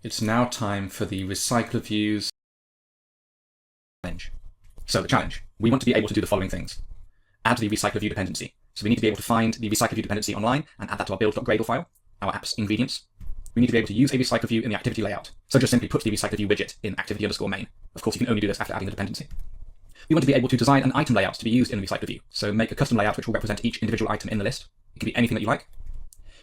It's now time for the Recycler Views challenge. So the challenge, we want to be able to do the following things. Add the Recycler View dependency. So we need to be able to find the Recycler View dependency online and add that to our build.gradle file, our app's ingredients. We need to be able to use a Recycler View in the activity layout. So just simply put the Recycler View widget in activity_main. Of course, you can only do this after adding the dependency. We want to be able to design an item layout to be used in the Recycler View. So make a custom layout which will represent each individual item in the list. It can be anything that you like.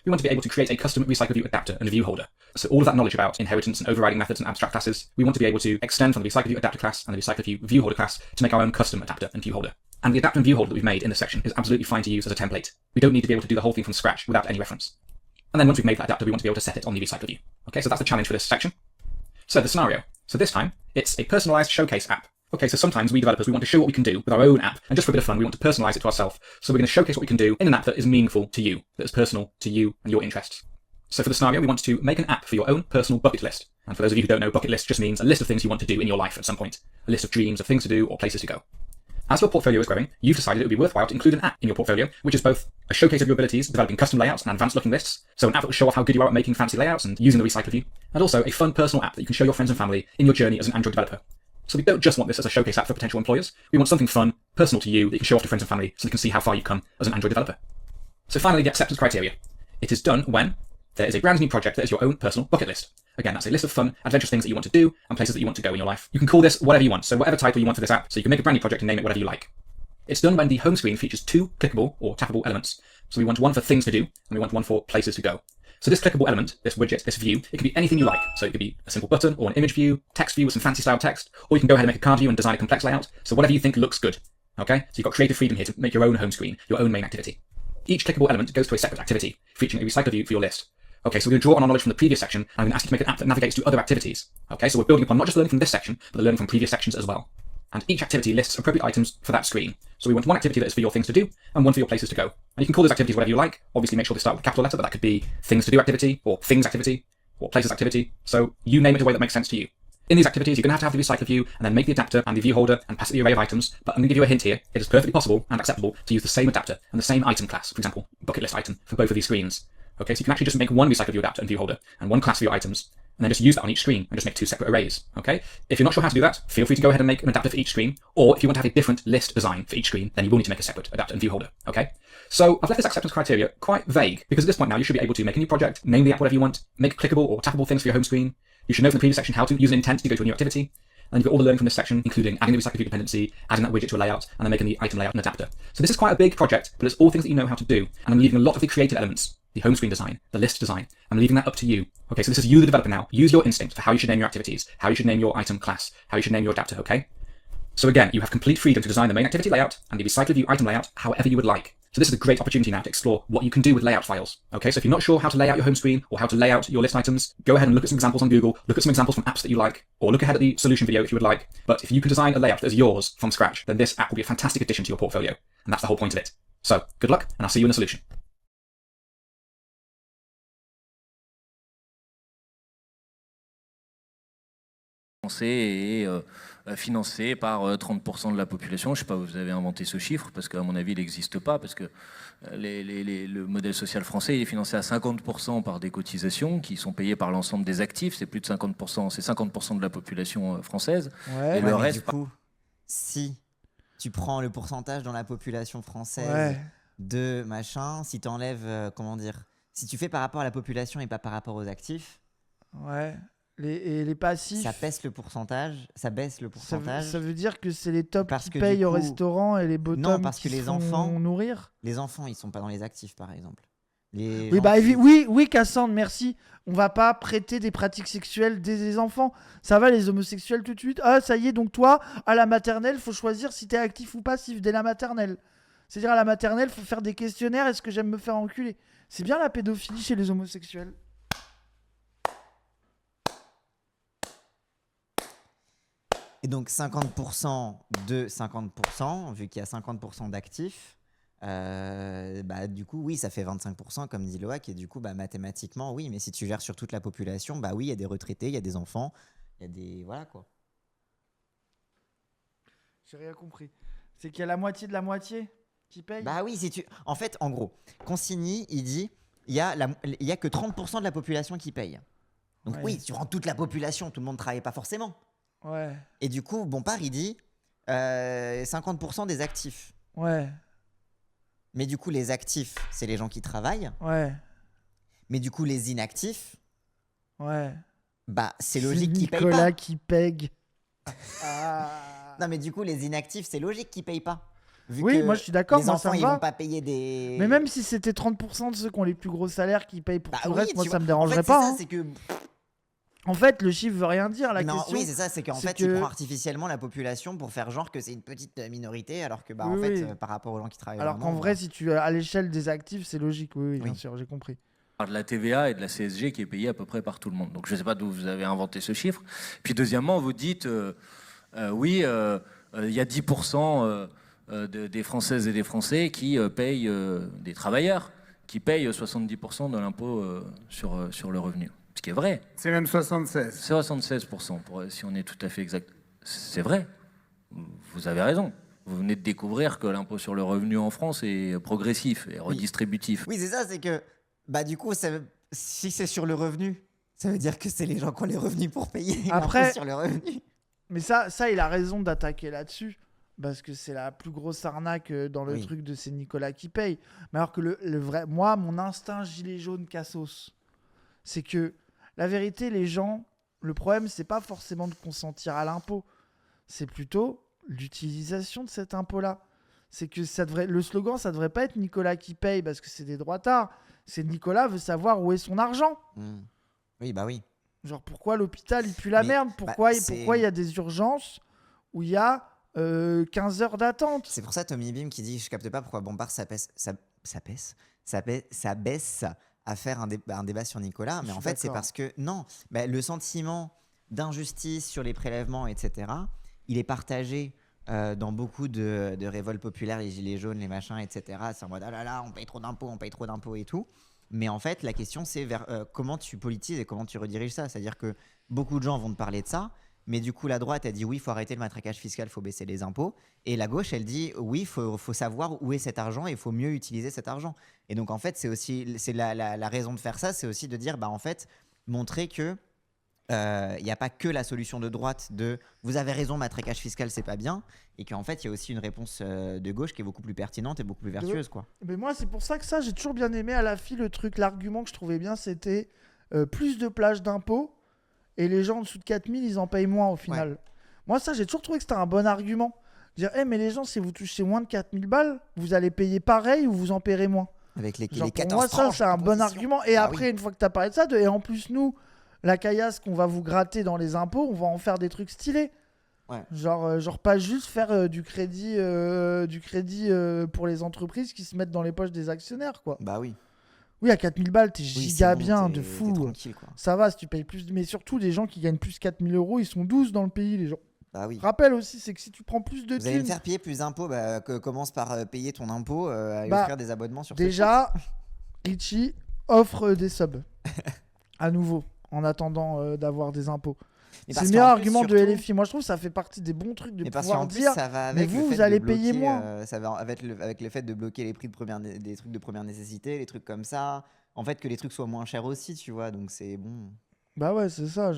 We want to be able to create a custom Recycler View adapter and view holder. So all of that knowledge about inheritance and overriding methods and abstract classes, we want to be able to extend from the Recycler View adapter class and the Recycler View view holder class to make our own custom adapter and view holder. And the adapter and view holder that we've made in this section is absolutely fine to use as a template. We don't need to be able to do the whole thing from scratch without any reference. And then once we've made that adapter, we want to be able to set it on the Recycler View. Okay, so that's the challenge for this section. So the scenario. So this time, it's a personalized showcase app. Okay, so sometimes we developers, we want to show what we can do with our own app, and just for a bit of fun, we want to personalize it to ourselves. So we're going to showcase what we can do in an app that is meaningful to you, that is personal to you and your interests. So for the scenario, we want to make an app for your own personal bucket list. And for those of you who don't know, bucket list just means a list of things you want to do in your life at some point. A list of dreams, of things to do, or places to go. As your portfolio is growing, you've decided it would be worthwhile to include an app in your portfolio, which is both a showcase of your abilities, developing custom layouts and advanced looking lists, so an app that will show off how good you are at making fancy layouts and using the Recycler View, and also a fun personal app that you can show your friends and family in your journey as an Android developer. So we don't just want this as a showcase app for potential employers, we want something fun, personal to you, that you can show off to friends and family so they can see how far you've come as an Android developer. So finally, the acceptance criteria. It is done when there is a brand new project that is your own personal bucket list. Again, that's a list of fun, adventurous things that you want to do and places that you want to go in your life. You can call this whatever you want, so whatever title you want for this app, so you can make a brand new project and name it whatever you like. It's done when the home screen features two clickable or tappable elements. So we want one for things to do, and we want one for places to go. So this clickable element, this widget, this view, it can be anything you like. So it could be a simple button or an image view, text view with some fancy style text, or you can go ahead and make a card view and design a complex layout. So whatever you think looks good. Okay? So you've got creative freedom here to make your own home screen, your own main activity. Each clickable element goes to a separate activity, featuring a Recycler View for your list. Okay, so we're going to draw on our knowledge from the previous section, and I'm going to ask you to make an app that navigates to other activities. Okay, so we're building upon not just learning from this section, but the learning from previous sections as well. And each activity lists appropriate items for that screen. So we want one activity that is for your things to do, and one for your places to go. And you can call those activities whatever you like. Obviously make sure they start with a capital letter, but that could be things to do activity, or things activity, or places activity. So you name it in a way that makes sense to you. In these activities, you're going to have the Recycler View, and then make the adapter and the view holder, and pass it the array of items. But I'm going to give you a hint here. It is perfectly possible and acceptable to use the same adapter and the same item class, for example, bucket list item, for both of these screens. Okay, so you can actually just make one Recycler View adapter and view holder, and one class for your items, and then just use that on each screen, and just make two separate arrays, okay? If you're not sure how to do that, feel free to go ahead and make an adapter for each screen, or if you want to have a different list design for each screen, then you will need to make a separate adapter and view holder, okay? So I've left this acceptance criteria quite vague, because at this point now you should be able to make a new project, name the app whatever you want, make clickable or tappable things for your home screen. You should know from the previous section how to use an intent to go to a new activity. And you've got all the learning from this section, including adding the Recycler View dependency, adding that widget to a layout, and then making the item layout an adapter. So this is quite a big project, but it's all things that you know how to do. And I'm leaving a lot of the creative elements, the home screen design, the list design, I'm leaving that up to you. Okay, so this is you, the developer now. Use your instinct for how you should name your activities, how you should name your item class, how you should name your adapter, okay? So again, you have complete freedom to design the main activity layout and the Recycler View item layout however you would like. So this is a great opportunity now to explore what you can do with layout files. Okay, so if you're not sure how to lay out your home screen or how to lay out your list items, go ahead and look at some examples on Google, look at some examples from apps that you like, or look ahead at the solution video if you would like. But if you can design a layout that is yours from scratch, then this app will be a fantastic addition to your portfolio. And that's the whole point of it. So good luck, and I'll see you in the solution. Et financé par 30% de la population. Je ne sais pas, vous avez inventé ce chiffre, parce qu'à mon avis, il n'existe pas, parce que le modèle social français il est financé à 50% par des cotisations qui sont payées par l'ensemble des actifs. C'est plus de 50%, c'est 50% de la population française. Ouais, et le reste, du coup, si tu prends le pourcentage dans la population française de machin, si tu enlèves, comment dire, si tu fais par rapport à la population et pas par rapport aux actifs, et les passifs, ça baisse le pourcentage. Ça veut dire que c'est les tops parce qui que payent au restaurant et les bottoms non, parce qui que les se font enfants, nourrir. Les enfants, ils sont pas dans les actifs, par exemple. Oui, Cassandre, merci. On va pas prêter des pratiques sexuelles des enfants. Ça va, les homosexuels tout de suite. Ah, ça y est, donc toi, à la maternelle, faut choisir si t'es actif ou passif dès la maternelle. C'est-à-dire à la maternelle, faut faire des questionnaires. Est-ce que j'aime me faire enculer? C'est bien la pédophilie chez les homosexuels. Et donc 50% de 50%, vu qu'il y a 50% d'actifs, du coup, oui, ça fait 25%, comme dit Loac, et du coup, mathématiquement, oui, mais si tu gères sur toute la population, oui, il y a des retraités, il y a des enfants, il y a des... Voilà, quoi. J'ai rien compris. C'est qu'il y a la moitié de la moitié qui paye? Bah oui, si tu... En fait, en gros, Consigny, il dit, il y a que 30% de la population qui paye. Donc Ouais. oui, tu rends toute la population, tout le monde ne travaille pas forcément. Ouais. Et du coup, Bompard, il dit 50% des actifs. Ouais. Mais du coup, les actifs, c'est les gens qui travaillent. Ouais. Mais du coup, les inactifs, Ouais. bah, c'est logique qu'ils payent Nicolas pas. qui pègue. Ah. Non, mais du coup, les inactifs, c'est logique qu'ils payent pas. Vu Oui, que moi je suis d'accord, les moi enfants, ça me ils va. vont pas payer des. Mais même si c'était 30% de ceux qui ont les plus gros salaires qui payent pour Bah tout le oui, reste, moi tu ça vois. me dérangerait en fait, pas. c'est ça, Hein. c'est que. En fait, le chiffre veut rien dire. La Non, question. oui, c'est ça, c'est qu'en c'est fait, que- il prend artificiellement la population pour faire genre que c'est une petite minorité, alors que, bah, en Oui, fait, oui. par rapport aux gens qui travaillent Alors vraiment, qu'en vrai, bah, si tu à l'échelle des actifs, c'est logique. Oui, oui, bien Oui. sûr, j'ai compris. parle de la TVA et de la CSG qui est payée à peu près par tout le monde. Donc je ne sais pas d'où vous avez inventé ce chiffre. Puis deuxièmement, vous dites, oui, il y a 10% des Françaises et des Français qui payent, des travailleurs, qui payent 70% de l'impôt sur le revenu. Ce qui est vrai. C'est même 76. C'est 76%, si on est tout à fait exact. C'est vrai. Vous avez raison. Vous venez de découvrir que l'impôt sur le revenu en France est progressif et redistributif. Oui, c'est ça, c'est que, bah, du coup, si c'est sur le revenu, ça veut dire que c'est les gens qui ont les revenus pour payer Après- l'impôt sur le revenu. Mais ça, il a raison d'attaquer là-dessus. Parce que c'est la plus grosse arnaque dans le Oui. truc de c'est Nicolas qui paye. Mais alors que le vrai. Moi, mon instinct gilet jaune cassos, c'est que la vérité, les gens, le problème, c'est pas forcément de consentir à l'impôt. C'est plutôt l'utilisation de cet impôt-là. C'est que le slogan, ça devrait pas être Nicolas qui paye parce que c'est des droitards. C'est Nicolas veut savoir où est son argent. Oui, bah oui. Genre, pourquoi l'hôpital, il pue la Mais, merde? Pourquoi c'est- il y a des urgences où il y a 15 heures d'attente? C'est pour ça Tommy Bim qui dit je capte pas pourquoi Bompard ça baisse à faire un débat sur Nicolas, Je mais en suis fait c'est d'accord. parce que non, bah, le sentiment d'injustice sur les prélèvements, etc., il est partagé dans beaucoup de révoltes populaires, les gilets jaunes, les machins, etc. C'est en mode ah là là, on paye trop d'impôts et tout. Mais en fait, la question c'est comment tu politises et comment tu rediriges ça. C'est-à-dire que beaucoup de gens vont te parler de ça. Mais du coup, la droite, elle dit oui, il faut arrêter le matraquage fiscal, il faut baisser les impôts. Et la gauche, elle dit oui, il faut savoir où est cet argent et il faut mieux utiliser cet argent. Et donc, en fait, c'est la raison de faire ça, c'est aussi de dire, bah, en fait, montrer que il n'y a pas que la solution de droite de vous avez raison, matraquage fiscal, c'est pas bien. Et qu'en fait, il y a aussi une réponse de gauche qui est beaucoup plus pertinente et beaucoup plus vertueuse, quoi. Mais moi, c'est pour ça que ça, j'ai toujours bien aimé à la fille le truc, l'argument que je trouvais bien, c'était plus de plages d'impôts et les gens en dessous de 4000, ils en payent moins au final. Moi, ça, j'ai toujours trouvé que c'était un bon argument. Dire, mais les gens, si vous touchez moins de 4000 balles, vous allez payer pareil ou vous en paierez moins. Avec les Genre, 14 pour moi, ça, tranches c'est un de bon proposition. argument. Et Ah après, oui. une fois que tu as parlé de ça, et en plus, nous, la caillasse qu'on va vous gratter dans les impôts, on va en faire des trucs stylés. Ouais. Genre pas juste faire du crédit pour les entreprises qui se mettent dans les poches des actionnaires, quoi. Bah oui. Oui, à 4000 balles, t'es Oui, giga c'est bon, bien, t'es de fou. tranquille, quoi. Ça va si tu payes plus. Mais surtout, des gens qui gagnent plus de 4000 euros, ils sont 12 dans le pays, les gens. Bah oui. Rappel aussi, c'est que si tu prends plus de Vous allez me thunes, faire payer plus d'impôts, bah, commence par payer ton impôt et Bah, offrir des abonnements sur déjà, Richie offre des subs. À nouveau, en attendant d'avoir des impôts. Mais C'est parce le meilleur qu'en plus, argument de surtout- LFI. Moi, je trouve que ça fait partie des bons trucs de Mais parce pouvoir qu'en plus, dire. ça va mais avec vous, le fait vous allez de payer bloquer, moins. ça va avec le fait de bloquer les prix des trucs de première nécessité, les trucs comme ça. En fait, que les trucs soient moins chers aussi, tu vois. Donc c'est bon. Bah ouais, c'est ça,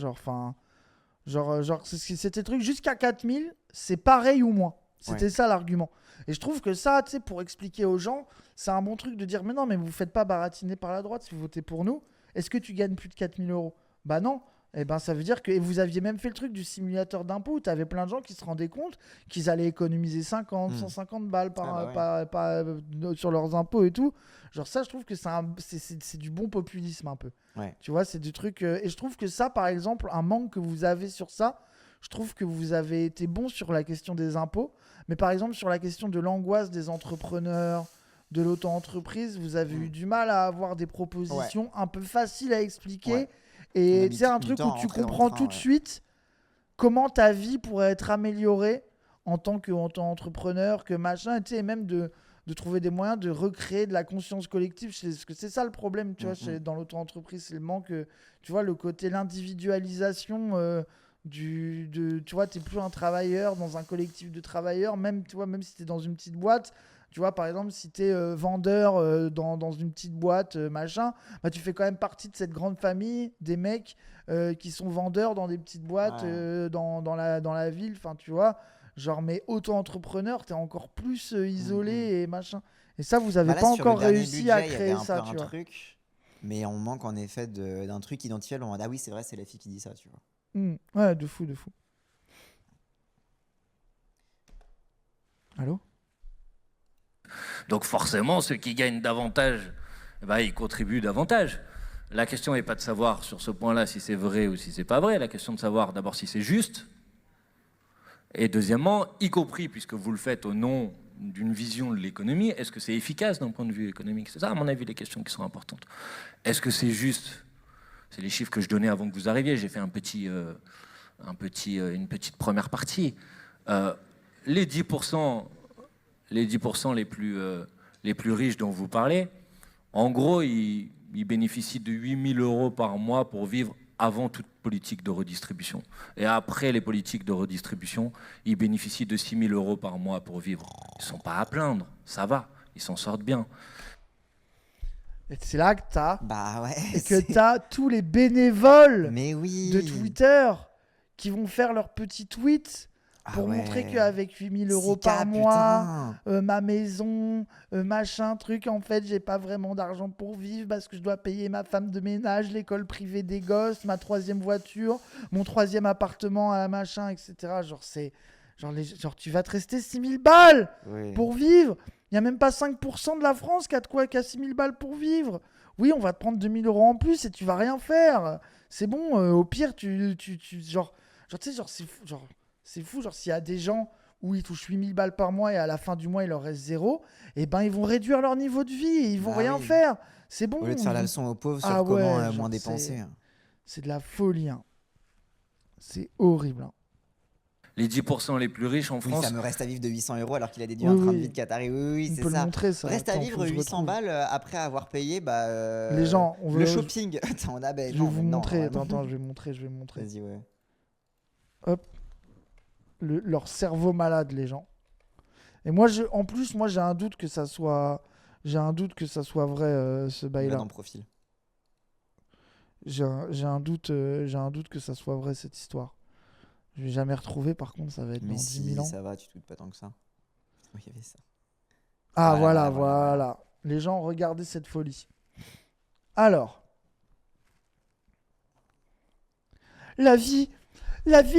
c'était le truc jusqu'à 4000, c'est pareil ou moins. C'était Ouais. ça l'argument. Et je trouve que ça, tu sais, pour expliquer aux gens, c'est un bon truc de dire, mais non, mais vous faites pas baratiner par la droite si vous votez pour nous. Est-ce que tu gagnes plus de 4000 euros? Bah non. Eh ben, ça veut dire que et vous aviez même fait le truc du simulateur d'impôt où tu avais plein de gens qui se rendaient compte qu'ils allaient économiser 50, 150 balles sur leurs impôts et tout. Genre ça, je trouve que c'est du bon populisme un peu. Ouais. Tu vois, c'est du truc... et je trouve que ça, par exemple, un manque que vous avez sur ça, je trouve que vous avez été bon sur la question des impôts. Mais par exemple, sur la question de l'angoisse des entrepreneurs, de l'auto-entreprise, vous avez eu du mal à avoir des propositions un peu faciles à expliquer. Ouais. On a Et mis tu sais, un du truc temps où à tu rentrer dans le comprends train, tout de ouais. suite comment ta vie pourrait être améliorée en tant qu'entrepreneur, que machin, et tu sais, et même de trouver des moyens de recréer de la conscience collective. Parce que c'est ça le problème, tu vois, dans l'auto-entreprise, c'est le manque, tu vois, le côté, l'individualisation tu vois, t'es plus un travailleur dans un collectif de travailleurs, même, tu vois, même si t'es dans une petite boîte, Tu vois, par exemple, si t'es vendeur dans une petite boîte, machin, bah, tu fais quand même partie de cette grande famille des mecs qui sont vendeurs dans des petites boîtes Ouais. dans la ville. Enfin, tu vois, genre, mais auto-entrepreneur, t'es encore plus isolé et machin. Et ça, vous avez Bah là, pas sur le encore dernier réussi à budget, il y avait créer un peu ça, un tu vois. truc, mais on manque en effet d'un truc identifiable. On va dire, ah oui, c'est vrai, c'est la fille qui dit ça, tu vois. Ouais, de fou, de fou. Allô? Donc forcément, ceux qui gagnent davantage, eh ben, ils contribuent davantage. La question n'est pas de savoir sur ce point-là si c'est vrai ou si c'est pas vrai. La question de savoir d'abord si c'est juste. Et deuxièmement, y compris puisque vous le faites au nom d'une vision de l'économie, est-ce que c'est efficace d'un point de vue économique? C'est ça, à mon avis, les questions qui sont importantes. Est-ce que c'est juste? C'est les chiffres que je donnais avant que vous arriviez. J'ai fait une petite première partie. Les 10%, les plus riches dont vous parlez, en gros, ils bénéficient de 8 000 € par mois pour vivre avant toute politique de redistribution. Et après les politiques de redistribution, ils bénéficient de 6 000 € par mois pour vivre. Ils ne sont pas à plaindre, ça va, ils s'en sortent bien. Et c'est là que t'as Bah ouais. et que t'as tous les bénévoles Mais oui. de Twitter qui vont faire leurs petits tweets pour ouais. montrer qu'avec 8 000 € 6K, par mois, putain. ma maison, machin, truc, en fait, j'ai pas vraiment d'argent pour vivre parce que je dois payer ma femme de ménage, l'école privée des gosses, ma 3e voiture, mon 3e appartement à machin, etc. Genre, c'est... Genre, tu vas te rester 6 000 balles Oui. pour vivre. Il n'y a même pas 5% de la France qui a 6 000 balles pour vivre. Oui, on va te prendre 2 000 € en plus et tu vas rien faire. C'est bon, au pire, genre, tu sais, c'est fou, genre, s'il y a des gens où ils touchent 8 000 balles par mois et à la fin du mois, il leur reste 0, et ben, ils vont réduire leur niveau de vie et ils vont Bah rien oui. faire. C'est bon. Au lieu de faire la leçon aux pauvres sur Ah comment ouais, moins genre, dépenser. c'est de la folie. Hein. C'est horrible. Hein. Les 10% les plus riches en Oui, France, ça me reste à vivre de 800 € alors qu'il a déduit Oui, un train de oui. vie de Qatari. Oui, On c'est peut le ça. montrer, ça. Reste à Attends, vivre faut que je 800 retrouve. balles après avoir payé Les gens, on le veut... shopping. Attends, on a ben, Je vais non, vous mais non, montrer. vraiment. Attends, je vais montrer. Vas-y, ouais. Leur cerveau malade, les gens. Et moi, en plus, moi, j'ai un doute que ça soit vrai, ce Là bail-là. dans profil. J'ai un doute que ça soit vrai, cette histoire. Je vais jamais retrouver, par contre, ça va être Mais dans si, 10 000 ans. ça va, tu te doutes pas tant que ça. Oui, il y avait ça. Ah, Voilà, voilà. Les gens, regardez cette folie. Alors. La vie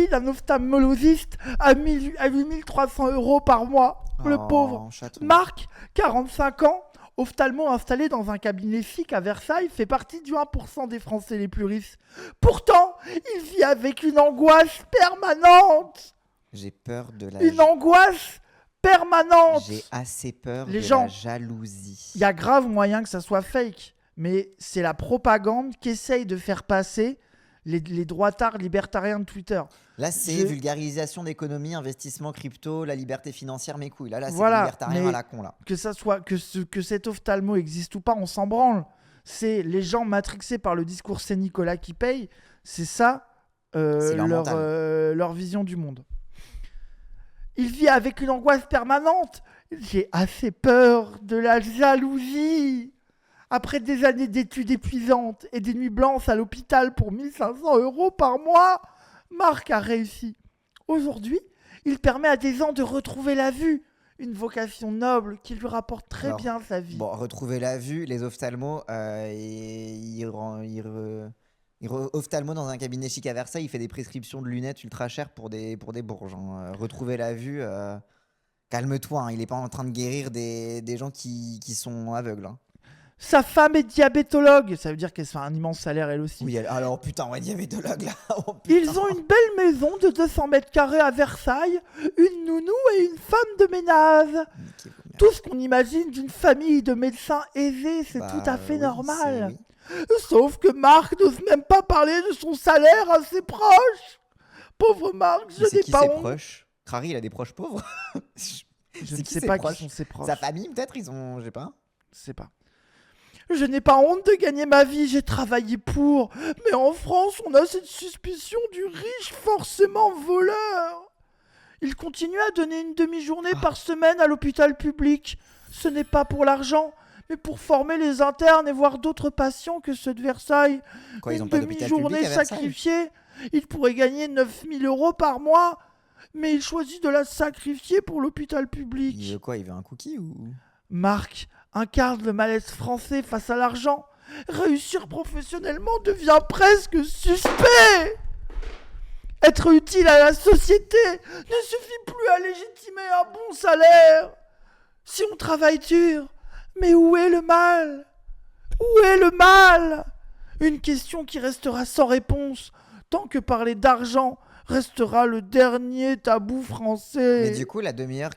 d'un ophtalmologiste à 8 300 € par mois. Le pauvre. Chaton. Marc, 45 ans, ophtalmo installé dans un cabinet chic à Versailles, fait partie du 1% des Français les plus riches. Pourtant, il vit avec une angoisse permanente. J'ai peur de la Une angoisse permanente. J'ai assez peur Les de gens, la jalousie. Il y a grave moyen que ça soit fake, mais c'est la propagande qu'essaye de faire passer les droitards libertariens de Twitter. Là, c'est vulgarisation d'économie, investissement crypto, la liberté financière, mes couilles. Là, c'est Voilà, libertarien mais à la con, là. que cet ophtalmo existe ou pas, on s'en branle. C'est les gens matrixés par le discours Saint-Nicolas qui payent. C'est ça C'est leur leur vision du monde. Il vit avec une angoisse permanente. J'ai assez peur de la jalousie. Après des années d'études épuisantes et des nuits blanches à l'hôpital pour 1 500 € par mois, Marc a réussi. Aujourd'hui, il permet à des gens de retrouver la vue, une vocation noble qui lui rapporte très bien sa vie. Bon, retrouver la vue, les ophtalmos, ophtalmo dans un cabinet chic à Versailles, il fait des prescriptions de lunettes ultra chères pour des bourges. Hein. Retrouver la vue, calme-toi, hein, il n'est pas en train de guérir des gens qui sont aveugles. Hein. Sa femme est diabétologue, ça veut dire qu'elle se fait un immense salaire elle aussi. Oui, alors putain, ouais, diabétologue là. Oh, putain. Ils ont une belle maison de 200 mètres carrés à Versailles, une nounou et une femme de ménage. Tout ce qu'on imagine d'une famille de médecins aisés, c'est tout à fait normal. Sauf que Marc n'ose même pas parler de son salaire à ses proches. Pauvre Marc, je n'ai pas honte. Proches Crary, il a des proches pauvres. Je ne sais pas qui sont ses proches. Sa famille, peut-être, ils ont, je sais pas. Je sais pas. Je n'ai pas honte de gagner ma vie, j'ai travaillé pour. Mais en France, on a cette suspicion du riche forcément voleur. Il continue à donner une demi-journée par semaine à l'hôpital public. Ce n'est pas pour l'argent, mais pour former les internes et voir d'autres patients que ceux de Versailles. Quoi, ils ont Une pas d'hôpital demi-journée public à Versailles? sacrifiée, il pourrait gagner 9000 € par mois, mais il choisit de la sacrifier pour l'hôpital public. Il veut quoi? Il veut un cookie ou... Marc incarne le malaise français face à l'argent. Réussir professionnellement devient presque suspect. Être utile à la société ne suffit plus à légitimer un bon salaire. Si on travaille dur, mais où est le mal? Où est le mal? Une question qui restera sans réponse tant que parler d'argent restera le dernier tabou français. Mais du coup, la demi-heure